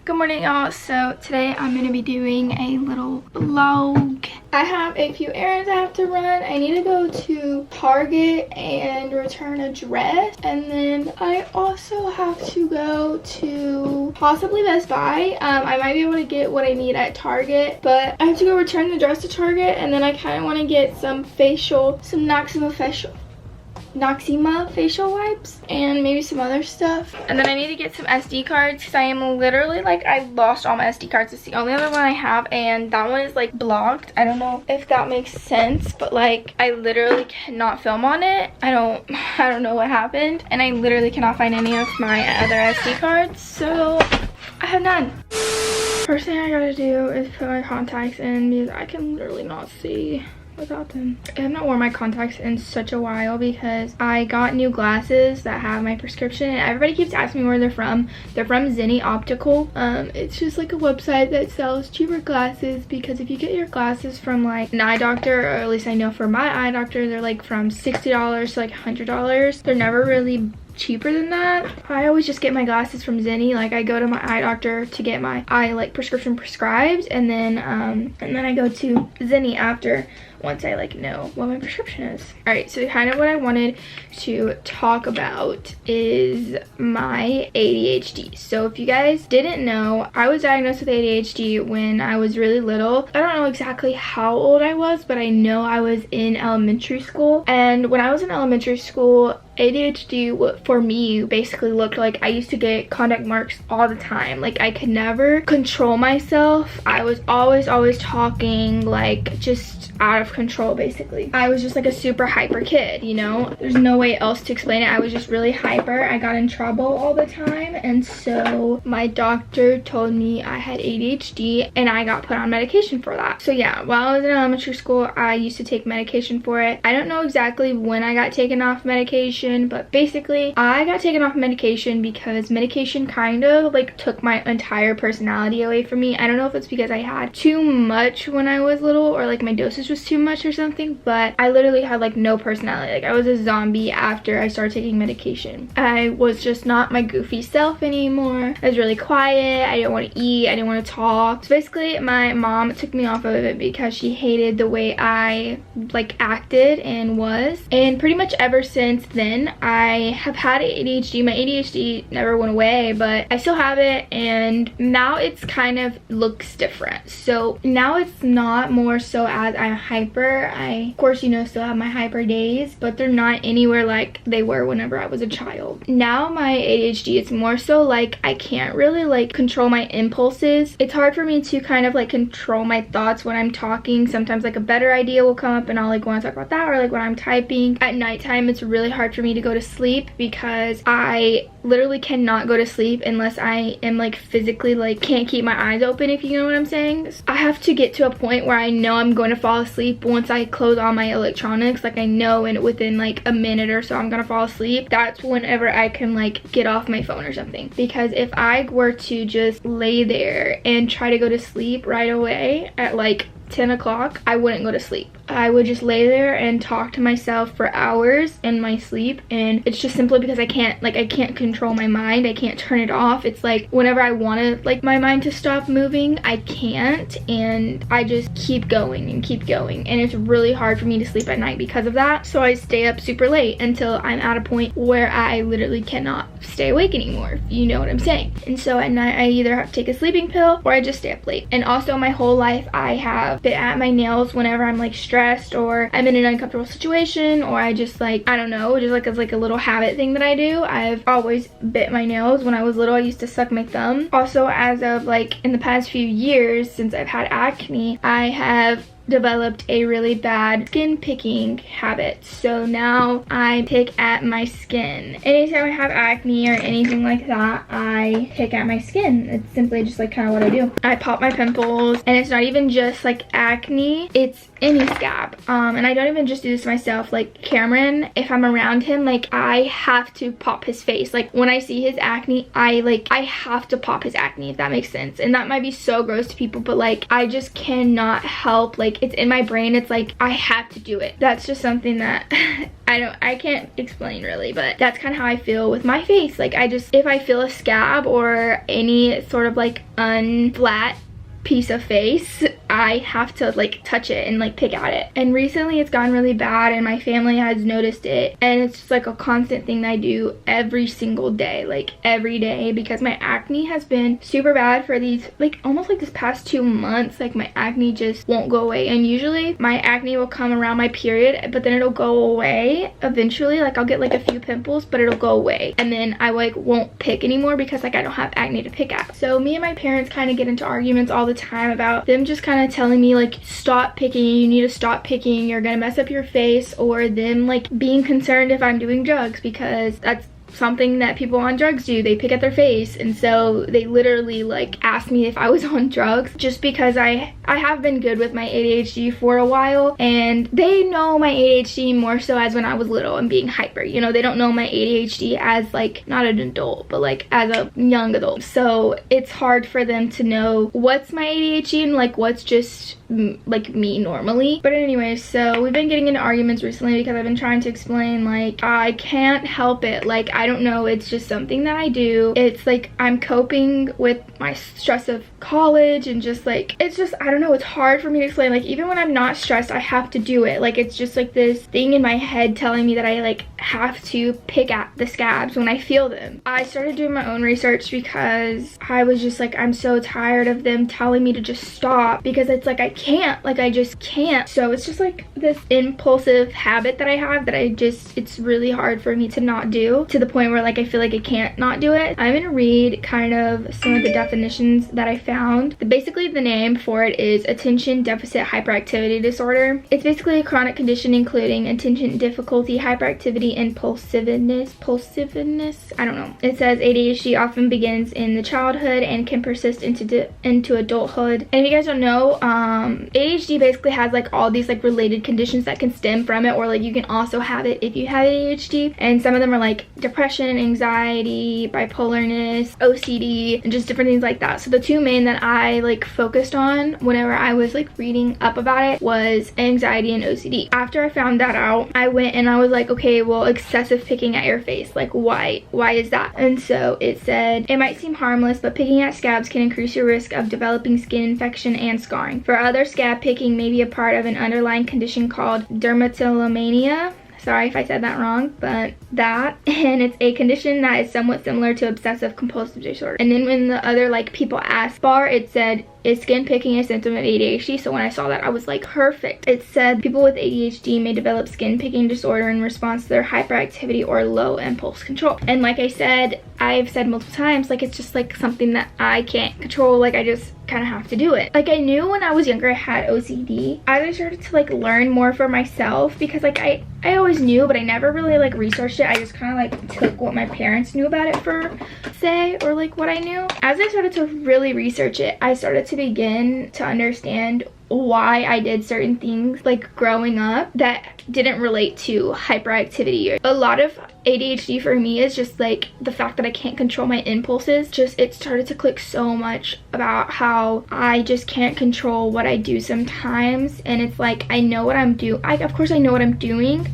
Good morning, y'all. So today I'm going to be doing a little vlog. I have a few errands I have to run. I need to go to Target and return a dress. And then I also have to go to possibly Best Buy. I might be able to get what I need at Target, but I have to go return the dress to Target. And then I kind of want to get some Noxema facial wipes and maybe some other stuff. And then I need to get some SD cards because I am literally like, I lost all my SD cards. It's the only other one I have, and that one is like blocked. I don't know if that makes sense, but like I literally cannot film on it. I don't know what happened, and I literally cannot find any of my other SD cards, so I have none. First thing I gotta do is put my contacts in because I can literally not see without them. I have not worn my contacts in such a while because I got new glasses that have my prescription, and everybody keeps asking me where they're from. They're from Zenni Optical. It's just like a website that sells cheaper glasses, because if you get your glasses from like an eye doctor, or at least I know for my eye doctor, they're like from $60 to like $100. They're never really cheaper than that. I always just get my glasses from Zenni. Like I go to my eye doctor to get my eye like prescription prescribed, and then I go to Zenni after, once I like know what my prescription is. All right, so kind of what I wanted to talk about is my ADHD. So if you guys didn't know, I was diagnosed with ADHD when I was really little. I don't know exactly how old I was, but I know I was in elementary school. And when I was in elementary school, ADHD for me basically looked like I used to get contact marks all the time. Like I could never control myself. I was always talking, like just out of control basically. I was just like a super hyper kid, you know? There's no way else to explain it. I was just really hyper. I got in trouble all the time, and so my doctor told me I had ADHD, and I got put on medication for that. So yeah, while I was in elementary school, I used to take medication for it. I don't know exactly when I got taken off medication, but basically I got taken off medication because medication kind of like took my entire personality away from me. I don't know if it's because I had too much when I was little, or like my dosage was too much or something, but I literally had like no personality. Like I was a zombie after I started taking medication. I was just not my goofy self anymore. I was really quiet. I didn't want to eat. I didn't want to talk. So basically my mom took me off of it because she hated the way I like acted and was. And pretty much ever since then I have had ADHD. My ADHD never went away, but I still have it, and now it's kind of looks different. So now it's not more so as I'm hyper. I of course, you know, still have my hyper days, but they're not anywhere like they were whenever I was a child. Now my ADHD is more so like I can't really like control my impulses. It's hard for me to kind of like control my thoughts when I'm talking. Sometimes like a better idea will come up and I'll like want to talk about that, or like when I'm typing at nighttime, it's really hard for me to go to sleep because I literally cannot go to sleep unless I am like physically like can't keep my eyes open, if you know what I'm saying. I have to get to a point where I know I'm going to fall asleep once I close all my electronics. Like I know, and within like a minute or so I'm gonna fall asleep. That's whenever I can like get off my phone or something, because if I were to just lay there and try to go to sleep right away at like 10 o'clock, I wouldn't go to sleep. I would just lay there and talk to myself for hours in my sleep, and it's just simply because I can't control my mind. I can't turn it off. It's like whenever I want like my mind to stop moving, I can't, and I just keep going, and it's really hard for me to sleep at night because of that. So I stay up super late until I'm at a point where I literally cannot stay awake anymore, if you know what I'm saying. And so at night I either have to take a sleeping pill or I just stay up late. And also my whole life I have bit at my nails whenever I'm like stressed or I'm in an uncomfortable situation, or I just like, I don't know, just like it's like a little habit thing that I do. I've always bit my nails. When I was little I used to suck my thumb. Also, as of like in the past few years since I've had acne, I have developed a really bad skin picking habit. So now I pick at my skin. Anytime I have acne or anything like that, I pick at my skin. It's simply just like kind of what I do. I pop my pimples, and it's not even just like acne, it's any scab. And I don't even just do this myself. Like Cameron, if I'm around him, like I have to pop his face. Like when I see his acne, I have to pop his acne, if that makes sense. And that might be so gross to people, but like I just cannot help like like it's in my brain. It's like I have to do it. That's just something that I can't explain really, but that's kind of how I feel with my face. Like if I feel a scab or any sort of like unflat piece of face, I have to like touch it and like pick at it. And recently it's gotten really bad and my family has noticed it, and it's just like a constant thing that I do every single day, like every day, because my acne has been super bad for these like almost like this past 2 months. Like my acne just won't go away, and usually my acne will come around my period, but then it'll go away eventually. Like I'll get like a few pimples, but it'll go away, and then I like won't pick anymore because like I don't have acne to pick at. So me and my parents kind of get into arguments all the time about them just kind of telling me like, stop picking, you need to stop picking, you're gonna mess up your face, or them like being concerned if I'm doing drugs, because that's something that people on drugs do. They pick at their face. And so they literally like asked me if I was on drugs, just because I have been good with my ADHD for a while, and they know my ADHD more so as when I was little and being hyper, you know. They don't know my ADHD as like not an adult, but like as a young adult. So it's hard for them to know what's my ADHD and like what's just like me normally. But anyway, so we've been getting into arguments recently because I've been trying to explain like I can't help it, like I don't know, it's just something that I do. It's like I'm coping with my stress of college, and just like it's just, I don't know, it's hard for me to explain. Like even when I'm not stressed, I have to do it. Like it's just like this thing in my head telling me that I like have to pick at the scabs when I feel them. I started doing my own research because I was just like, I'm so tired of them telling me to just stop, because it's like I can't, like I just can't. So it's just like this impulsive habit that I have that it's really hard for me to not do, to the point where like I feel like I can't not do it. I'm gonna read kind of some of the definitions that I found. Basically the name for it is attention deficit hyperactivity disorder. It's basically a chronic condition including attention difficulty, hyperactivity, impulsiveness, I don't know. It says ADHD often begins in the childhood and can persist into adulthood. And if you guys don't know, ADHD basically has like all these like related conditions that can stem from it, or like you can also have it if you have ADHD. And some of them are like depression, anxiety, bipolarness, OCD, and just different things like that. So the two main that I like focused on whenever I was like reading up about it was anxiety and OCD. After I found that out, I went and I was like, okay, well, excessive picking at your face, like why is that? And so it said it might seem harmless, but picking at scabs can increase your risk of developing skin infection and scarring. For others, scab picking may be a part of an underlying condition called dermatillomania. Sorry if I said that wrong, but that, and it's a condition that is somewhat similar to obsessive compulsive disorder. And then when the other like people asked bar, it said, is skin picking a symptom of ADHD? So when I saw that, I was like, perfect. It said people with ADHD may develop skin picking disorder in response to their hyperactivity or low impulse control. And like I said, I've said multiple times, like it's just like something that I can't control. Like I just kind of have to do it. Like I knew when I was younger I had OCD. I started to like learn more for myself, because like I always knew, but I never really like researched it. I just kind of like took what my parents knew about it for say, or like what I knew. As I started to really research it, I started to begin to understand why I did certain things like growing up that didn't relate to hyperactivity. A lot of ADHD for me is just like the fact that I can't control my impulses. Just it started to click so much about how I just can't control what I do sometimes, and it's like I know what I'm doing. Of course I know what I'm doing,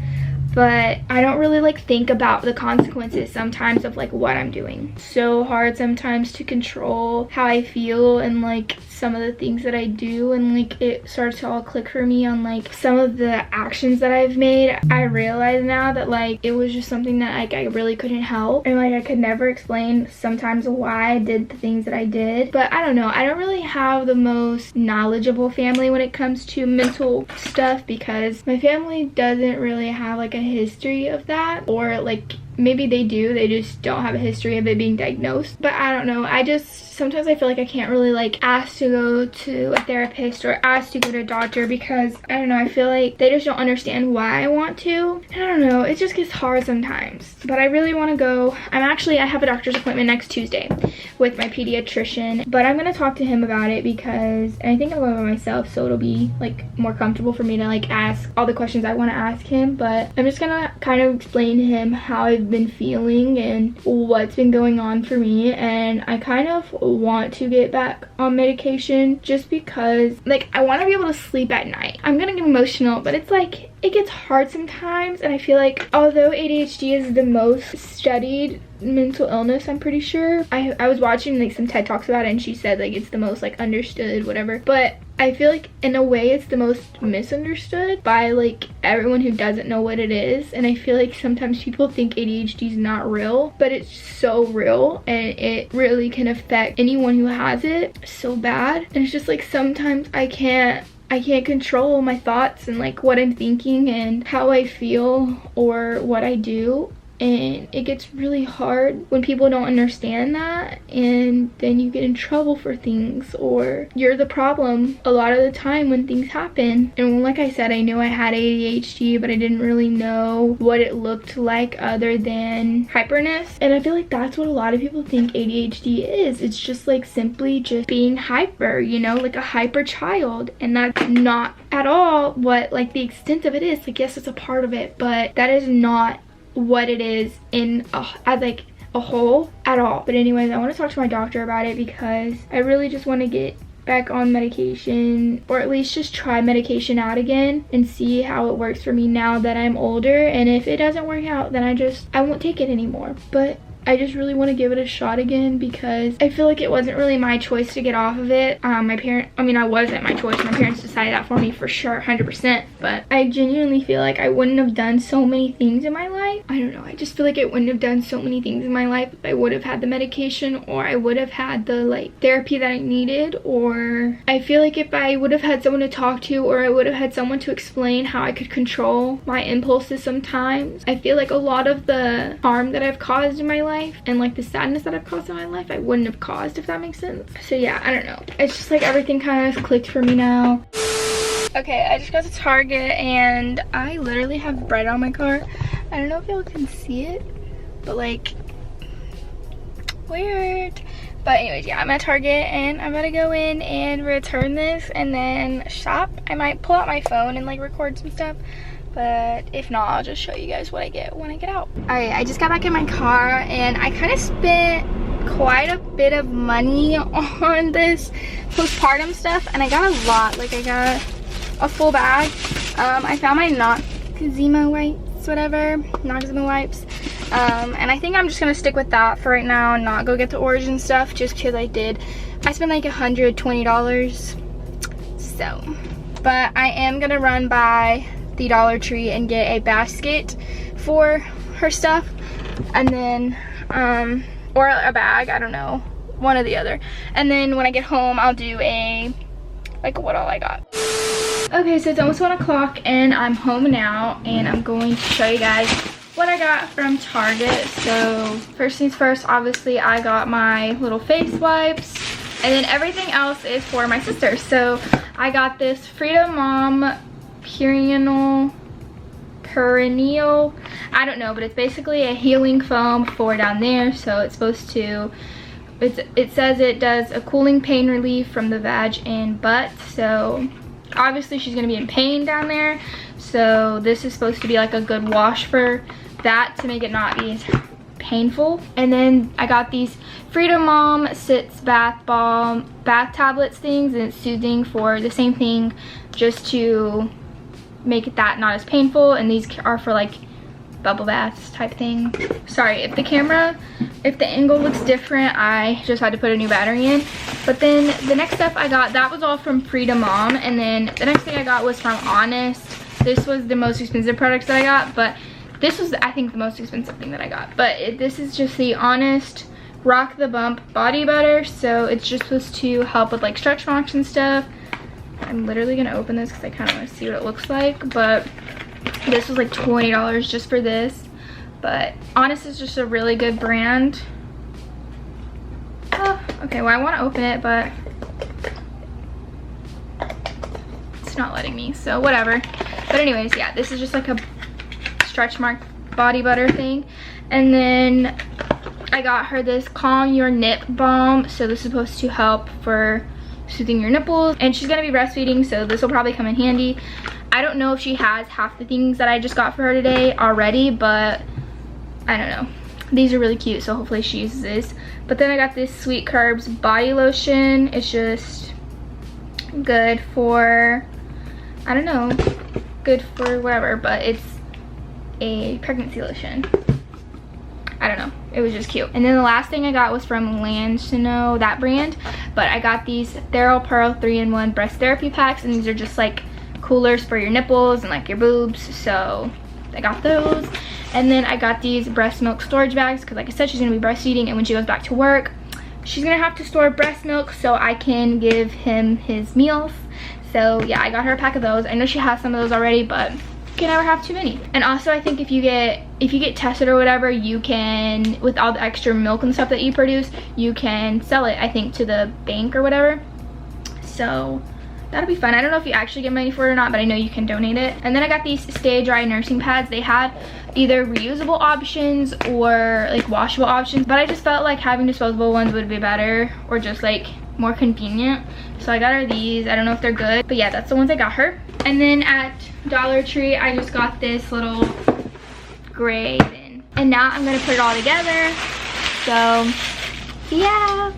but I don't really like think about the consequences sometimes of like what I'm doing. So hard sometimes to control how I feel and like some of the things that I do, and like it starts to all click for me on like some of the actions that I've made. I realize now that like it was just something that like I really couldn't help, and like I could never explain sometimes why I did the things that I did. But I don't know, I don't really have the most knowledgeable family when it comes to mental stuff, because my family doesn't really have like a history of that, or like maybe they do, they just don't have a history of it being diagnosed. But I don't know, sometimes I feel like I can't really like ask to go to a therapist or ask to go to a doctor, because I don't know, I feel like they just don't understand why I want to. I don't know, it just gets hard sometimes. But I really want to go. I have a doctor's appointment next Tuesday with my pediatrician, but I'm gonna talk to him about it because I think I'm going by myself, so it'll be like more comfortable for me to like ask all the questions I want to ask him. But I'm just gonna kind of explain to him how I've been feeling and what's been going on for me, and I kind of want to get back on medication just because like I want to be able to sleep at night. I'm gonna get emotional, but it's like it gets hard sometimes, and I feel like although ADHD is the most studied mental illness, I'm pretty sure, I was watching like some TED Talks about it, and she said like it's the most like understood whatever, but I feel like in a way it's the most misunderstood by like everyone who doesn't know what it is. And I feel like sometimes people think ADHD is not real, but it's so real, and it really can affect anyone who has it so bad. And it's just like sometimes I can't control my thoughts and like what I'm thinking and how I feel or what I do. And it gets really hard when people don't understand that, and then you get in trouble for things, or you're the problem a lot of the time when things happen. And like I said, I knew I had ADHD, but I didn't really know what it looked like other than hyperness. And I feel like that's what a lot of people think ADHD is. It's just like simply just being hyper, you know, like a hyper child. And that's not at all what like the extent of it is. Like, yes, it's a part of it, but that is not what it is in as like a whole at all. But anyways, I want to talk to my doctor about it because I really just want to get back on medication, or at least just try medication out again and see how it works for me now that I'm older. And if it doesn't work out, then I won't take it anymore. But I just really want to give it a shot again because I feel like it wasn't really my choice to get off of it. I wasn't my choice. My parents decided that for me for sure, 100%. But I genuinely feel like I wouldn't have done so many things in my life. I don't know. I just feel like I wouldn't have done so many things in my life if I would have had the medication, or I would have had the like therapy that I needed, or I feel like if I would have had someone to talk to, or I would have had someone to explain how I could control my impulses sometimes. I feel like a lot of the harm that I've caused in my life and like the sadness that I've caused in my life, I wouldn't have caused, if that makes sense. So yeah, I don't know. It's just like everything kind of clicked for me now. Okay, I just got to Target and I literally have bread on my car. I don't know if y'all can see it, but like, weird. But anyways, yeah, I'm at Target and I'm gonna go in and return this and then shop. I might pull out my phone and like record some stuff, but if not, I'll just show you guys what I get when I get out. Alright, I just got back in my car and I kind of spent quite a bit of money on this postpartum stuff, and I got a lot. Like, I got a full bag. I found my Noxzema wipes, and I think I'm just gonna stick with that for right now and not go get the Origin stuff, just because I spent like $120. So, but I am gonna run by the Dollar Tree and get a basket for her stuff, and then or a bag, I don't know, one or the other. And then when I get home, I'll do a like what all I got. Okay, so it's almost 1 o'clock and I'm home now, and I'm going to show you guys what I got from Target. So first things first, obviously I got my little face wipes, and then everything else is for my sister. So I got this Freedom Mom perennial, I don't know, but it's basically a healing foam for down there. So it's supposed to, it says it does a cooling pain relief from the vag and butt. So obviously she's gonna be in pain down there, so this is supposed to be like a good wash for that to make it not be as painful. And then I got these Freedom Mom Sits Bath Balm bath tablets things, and it's soothing for the same thing, just to make it that not as painful. And these are for like bubble baths type thing. Sorry if the angle looks different, I just had to put a new battery in. But then the next stuff I got, that was all from Freedom Mom, and then the next thing I got was from Honest. This was the most expensive products that I got, but this was, I think, the most expensive thing that I got. But this is just the Honest Rock the Bump body butter. So it's just supposed to help with like stretch marks and stuff. I'm literally gonna open this because I kind of want to see what it looks like. But this was like $20 just for this. But Honest is just a really good brand. Oh, okay, well I want to open it, but it's not letting me, so whatever. But anyways, yeah, this is just like a stretch mark body butter thing. And then I got her this Calm Your Nip Balm. So this is supposed to help for soothing your nipples, and she's gonna be breastfeeding, so this will probably come in handy. I don't know if she has half the things that I just got for her today already, but I don't know. These are really cute, so hopefully she uses this. But then I got this Sweet Curbs body lotion. It's just good for, I don't know, good for whatever, but it's a pregnancy lotion. I don't know, it was just cute. And then the last thing I got was from Lancino, that brand, but I got these Thero Pearl 3-in-1 breast therapy packs, and these are just like coolers for your nipples and like your boobs, so I got those. And then I got these breast milk storage bags because, like I said, she's gonna be breastfeeding, and when she goes back to work, she's gonna have to store breast milk so I can give him his meals. So yeah, I got her a pack of those. I know she has some of those already, but you can never have too many. And also, I think if you get tested or whatever, you can, with all the extra milk and stuff that you produce, you can sell it, I think, to the bank or whatever. So that'll be fun. I don't know if you actually get money for it or not, but I know you can donate it. And then I got these Stay Dry nursing pads. They had either reusable options or like washable options, but I just felt like having disposable ones would be better, or just like more convenient. So I got her these. I don't know if they're good, but yeah, that's the ones I got her. And then at Dollar Tree, I just got this little gray bin. And now I'm gonna put it all together. So yeah.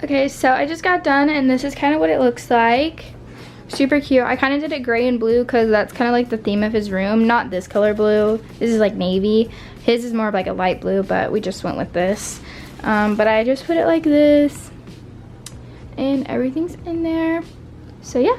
Okay, so I just got done, and this is kind of what it looks like. Super cute. I kind of did it gray and blue because that's kind of like the theme of his room. Not this color blue. This is like navy. His is more of like a light blue, but we just went with this. But I just put it like this, and everything's in there. So yeah.